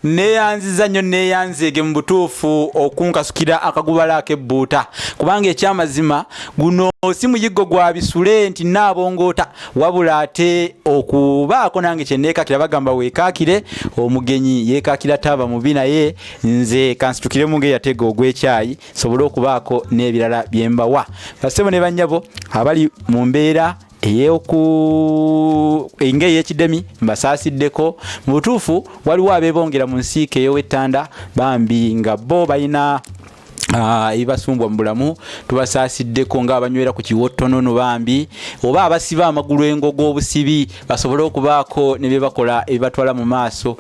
neyanziza nnyo neyanzege mu butuufu okunkasukira akagubala ak'ebbuuta kubanga ekyamazima guno si muyiggo gwa bisule nti naabongoota wabula ate okubaako nange kyenneekakira bagamba weekaakire omugenyi yeekaakira taaba mubi naye nze kansitukire mu ng'eyatega ogw'ekyayi sobole okubaako n'ebirala bye mbawa basebo ne bannyabo abali mu mbeera engeri y'ekidemi mbasasiddeko mu butuufu waliwo abeebongera mu nsiike ey'ow'ettanda bambi nga bo balina ibasumbwa mu bulamu tubasasiddeko ng'abanywera ku kiwottonono bambi oba abasiba amagulu engogo obusibi basobole okubaako ne bye bakola ebibatwala mu maaso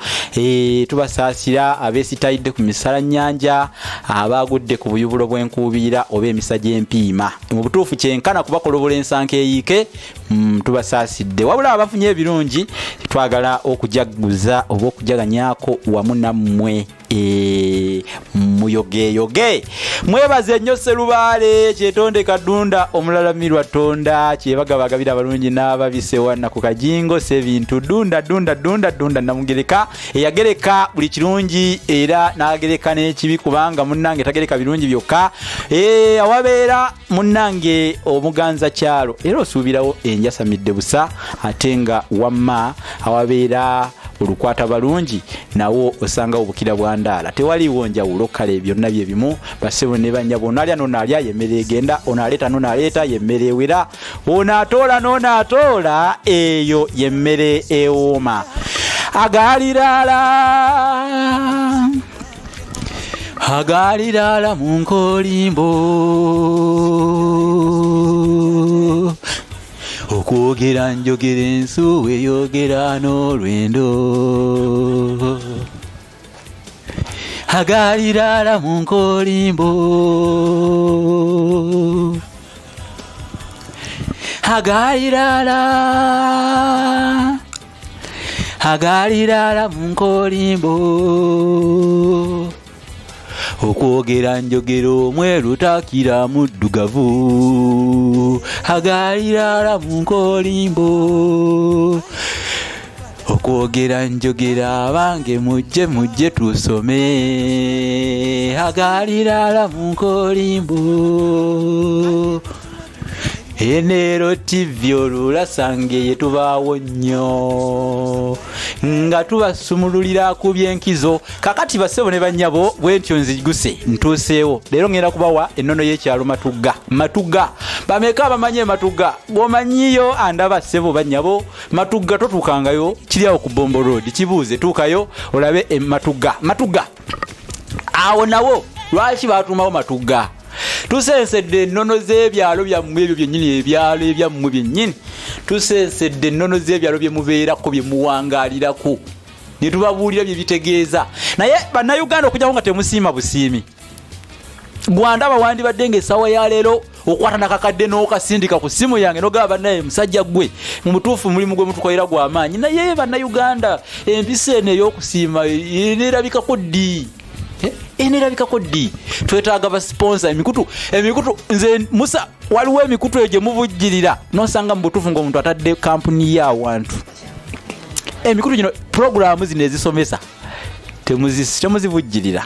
tubasasira abeesitayidde ku misala nnyanja abaagudde ku buyubulo bw'enkuubiira oba emisa gy'empiima mu butuufu kyenkana kubakolobola ensanka eyiike tubasasidde wabula abafunye ebirungi twagala okujaguza oba okujaganyaako wamu nammwe muyogeyoge mwebaze nnyo Sserubaale kyetonde kadunda omulalamirwa tonda kyebagabagabira abalungi n'ababisewanna ku kajingo sebintu dunda namugereka eyagereka buli kirungi era n'agereka n'ekibi kubanga munnange tagereka birungi byokka awabeera munnange omuganza kyalo era osuubirawo enjasamidde busa ate nga wamma awabeera olukwata balungi nawo osanga obukira bwandaala tewaliwo njawulo kale byonna bye bimu basebo ne bannyabo onaalya n'onaalya yemmere egenda onaaleeta n'onaaleeta yemmere ewera onaatoola n'onaatoola eyo yemmere ewooma agaliraala mu nkolimbo okwogera njogera ensuwa eyogera n'olwendo agaliraala mu nkolimbo agaliraala mu nkolimbo okwogera njogera omweru takira muddugavu agaliraala mu nkolimbo okwogera njogera abange mujje tusome agaliraala mu nkolimbo Enero TV olulasangeye tubaawo nnyo nga tubasumululira ku byenkizo kakati basebo ne bannyabo bwentyo nziguse ntuuseewo leero ngenda kubawa ennono y'ekyalo Matugga bameka bamanye Matugga bwomanyiyo andaba sebo bannyabo Matugga totuukangayo kiri awo ku Bombo Road kibuuze tuukayo olabe Matugga awo nawo lwaki baatumawo Matugga tusensedde ennono z'ebyalo byammwe ebyo byennyini ebyalo ebyammwe byennyini tusensedde ennono z'ebyalo bye mubeerako bye muwangaalirako ne tubabuulira bye bitegeeza naye bannayuganda okujjako nga temusiima busiimi gwandaba wandibadde ng'essaawa ya leero okwata nakakadde n'okasindika ku ssimu yange n'ogaba bannaye musajja gwe mu butuufu mulimu gwe mutukolera gw'amaanyi naye bannayuganda empisa eno ey'okusiima neerabikako ddi enerabikako ddi twetaaga ba sponsor emikutu nze Musa waliwo emikutu ejo muvujjirira nosanga mu butuufu ng'omuntu atadde kampuni y'awantu emikutu gino programu zino ezisomesa temuzivujjirira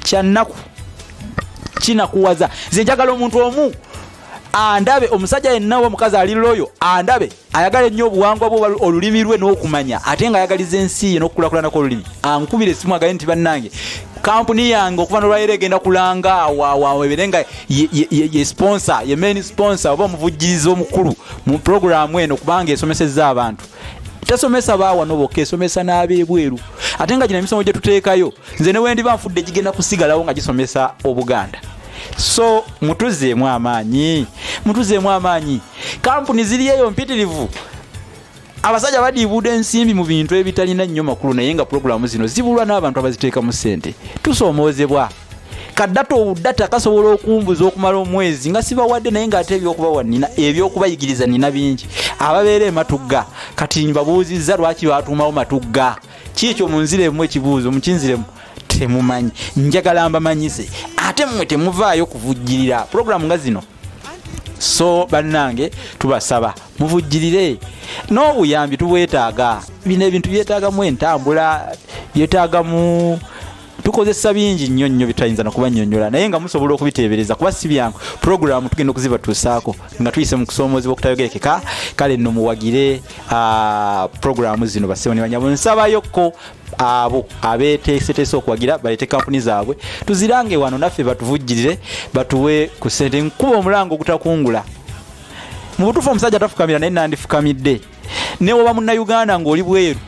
kyannaku kinakuwaza nze njagala omuntu omu andabe omusajja yenna omukazi ali loyo andabe ayagala ennyo obuwangwa bwo olulimi lwe n'okumanya ate nga ayagaliza ensi ye n'okukulakulanako olulimi ankubira essimu agaye nti bannange kampuni yange okuva n'olwaleero egenda kulanga awawebere nga ye sponsor ye main sponsor oba omuvujjirizi omukulu mu programu eno kubanga esomesezza abantu tesomesa baawano bokka esomesa n'abeebweru ate nga gino emisomo gye tuteekayo nze ne wendi banfudde gigenda kusigalawo nga gisomesa Obuganda so mutuzeemu amaanyi kampuni ziri eyo mpitirivu abasajja badiibuuda ensimbi mu bintu ebitalina nnyo makulu naye nga programu zino zibulwa n'abantu abaziteeka mu ssente tusoomoozebwa data kasobola okumbuza okumala omwezi nga sibawadde naye ng'ate ebyokubawa nina ebyokubayigiriza nina bingi ababeera Matugga kati mbabuuzizza lwaki baatuumawo Matugga kiikyo munziremu ekibuuzo mukinziremu temumanyi njagala mbamanyise ate mmwe temuvaayo kuvujjirira programu nga zino so bannange tubasaba muvujjirire n'obuyambi tubwetaaga bino ebintu byetaagamu entambula byetaagamu tukozesa bingi nnyo bitayinza nakubannyonnyola naye nga musobola okubiteebereza kuba si byangu programu tugenda okuzibatuusaako nga tuyise mu kusoomozebwa okutayogerekeka kale nno muwagire programu zino basebo ne banyabo nsabayokko abo abeeteeseteese okuwagira baleete kampuni zaabwe tuzirange wano naffe batuvujjirire batuwe ku ssente nkuba omulango ogutakungula mu butuufu omusajja tafukamira naye nandifukamidde ne woba munnayuganda ng'oli bweru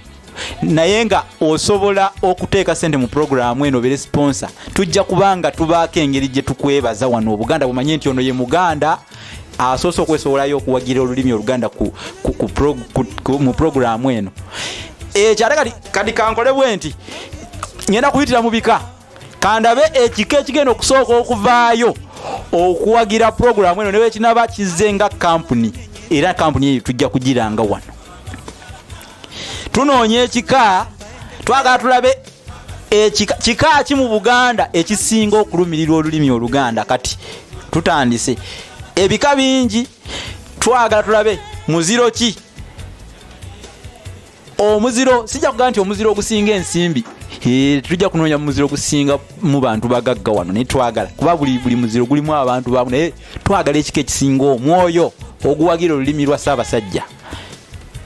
naye nga osobola okuteeka ssente mu programu eno bere sponsor tujja kubanga tubaako engeri gye tukwebaza wano obuganda bumanye nti ono ye muganda asoose okwesobolayo okuwagira olulimi oluganda mu programu eno kyate kati kankole bwe nti ngenda kuyitira mu bika kandabe ekika ekigenda okusooka okuvaayo okuwagira programu eno newe kinaba kizze nga kampuni era kampuni eyo tujja kugiranga wano tunoonya ekika twagala tulabe kika ki mu Buganda ekisinga okulumirira olulimi oluganda kati tutandise ebika bingi twagala tulabe muziro ki omuziro sijja kugamba nti omuziro ogusinga ensimbi tujja kunoonya muziro gusinga mu bantu bagagga wano naye twagala kuba buli muziro gulimu abantu baamu naye twagala ekika ekisinga omwoyo oguwagira olulimi lwa Ssaabasajja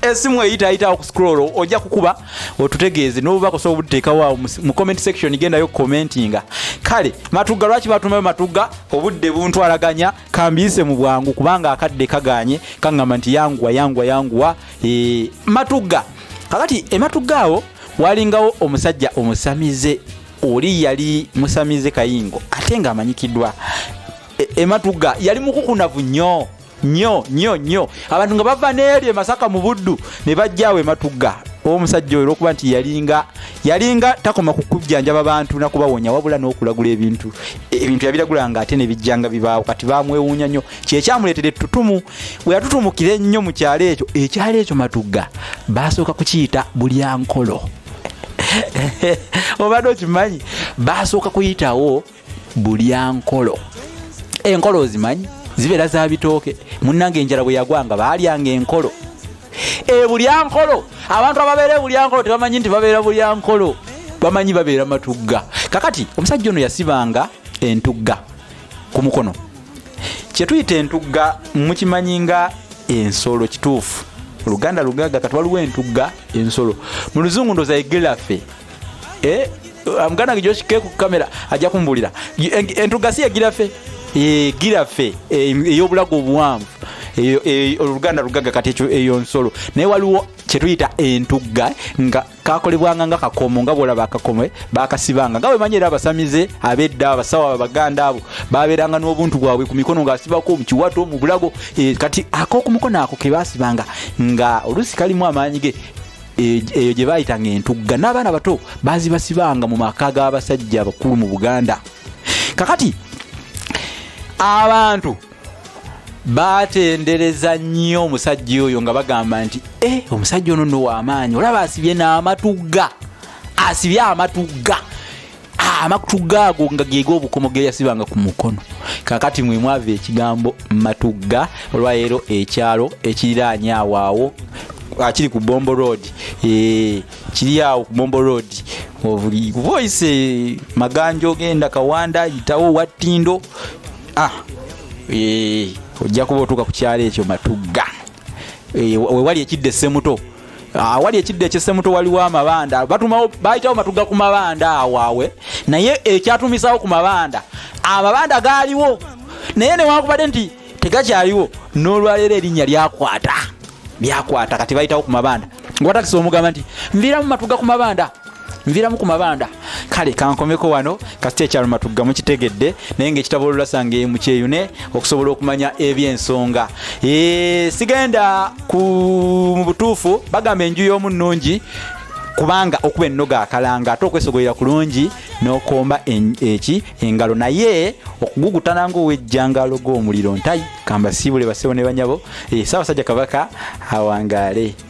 esimu eyita okuscroll ojja kukuba otutegeeze n'obuba kusobola obuteekawo mu comment section gendayo commentinga kale Matugga lwaki batumayo Matugga obudde buntwalaganya kambiise mu bwangu kubanga akadde kaganye kangamba nti yanguwa Matugga kakati Matugga awo walingawo omusajja omusamize oli yali musamize kayingo ate nga amanyikiddwa Matugga yali mukukunavu nnyo abantu nga bava n'eri Masaka mu buddu ne bajjaawe Matugga omusajja oyo okuba nti yalinga takoma kukujjanjaba abantu nakubawonya wabula n'okulagula ebintu yabiragulanga ate ne bijjanga bibaawo kati bamwewuunya nnyo kyekyamuleetera ettutumu we yatutumukira ennyo mu kyalo ekyo ekyalo ekyo Matugga baasooka kukiyita bulyankolo obadde okimanyi baasooka kuyitawo bulyankolo enkolo ozimanyi zibeera za bitooke munnange enjala bwe yagwanga baalyanga enkolo bulyankolo abantu ababeera bulyankolo tebamanyi nti babeera bulyankolo bamanyi babeera Matugga kakati omusajja ono yasibanga entugga ku mukono kyetuyita entugga mukimanyi nga ensolo kituufu oluganda lugaga kati waliwo entugga ensolo mu luzungu ndoza egirafe amuganda gijokike ku kamera ajja kumbulira entugga si egirafe girafe ey'obulago obuwanvu oluganda lugaga kati ekyo eyo nsolo naye waliwo kyetuyita entugga nga kakolebwanga nga kakomo nga bwolaba akakomo bakasibanga nga bwemanyi era abasamize abedda abasawo abaganda abo babeeranga n'obuntu bwabwe ku mikono ng'asibako mu kiwato mu bulago kati ak'oku mukono ako ke baasibanga nga oluusi kalimu amaanyi ge eyo gye baayitanga entugga n'abaana bato baazibasibanga mu maka g'abasajja abakulu mu Buganda kakati abantu batendereza nnyo omusajja oyo nga bagamba nti omusajja ono nno w'amaanyi olaba asibye n'amatugga asibye amatugga ago nga geega obukomo ge yasibanga ku mukono kakati mwe mwava ekigambo Matugga olwaleero ekyalo ekiriraanye awaawo akiri ku Bombo Road kiri awo ku Bombo Road obuli voice Maganja ogenda Kawanda yitawo Wattindo ojja kuba otuuka ku kyalo ekyo Matugga wewali ekidde Ssemuto wali ekidde ekyesemuto waliwo amabanda bayitawo Matugga ku mabanda awaawe naye ekyatumisawo ku mabanda amabanda gaaliwo naye newakubadde nti tegakyaliwo n'olwaleero erinnya lyakwata kati bayitawo ku mabanda ngwatakisa omugamba nti nviramu ku mabanda kale kankomeko wano kasite ekyalo Matugga mukitegedde naye ng'ekitabo olulasangeye mukyeyune okusobola okumanya ebyensonga sigenda mu butuufu bagamba enju y'omu nnungi kubanga okuba ennoga akalanga ate okwesogolera kulungi n'okomba engalo naye okugugutana ng'owejjangalo g'omuliro ntayi kamba siibule basebo ne banyabo Ssaabasajja Kabaka awangaale.